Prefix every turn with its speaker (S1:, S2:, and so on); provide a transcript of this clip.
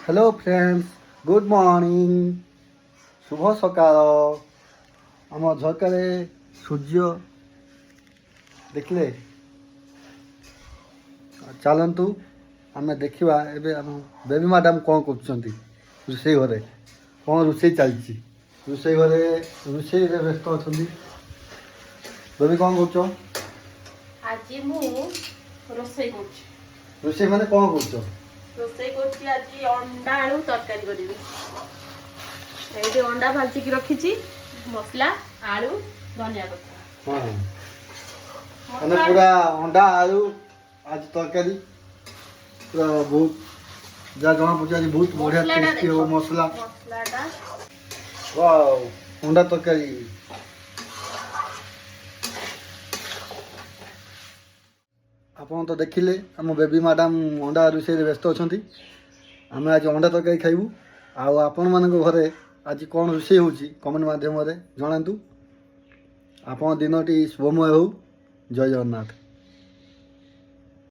S1: Hello friends good morning शुभ सकाळ आम झरकारे सूर्य देखले चलतु आम देखा एवं आम बेबी मैडम कौन कर रोसे घरे कौन रोसे चलती रोसे घरे रोसे व्यस्त अच्छा बेबी कौन कर
S2: आज मु रोसई करछि
S1: रोसे मैंने कौन कर
S2: रोसई करछि आज अंडा आलू तरकारी करिवि एठी अंडा भाजी की रखिछि मसला आलू धनिया पत्ता
S1: हाँ मैंने पूरा अंडा आलू आज तरकारी पूरा बहुत जहाँ जमा पड़े बहुत बढ़िया टेस्टी हो मसला
S2: मसलाटा
S1: वाओ अंडा तरकारी आपन तो देखिले आम बेबी मैडम अंडा रोषे व्यस्त अच्छा आम आज अंडा तरकारी खाइबू आपण मान घरे आज कौन रोषे हो कमेंट मध्यम जनातु आप दिन टी शुभमय हो जय जगन्नाथ।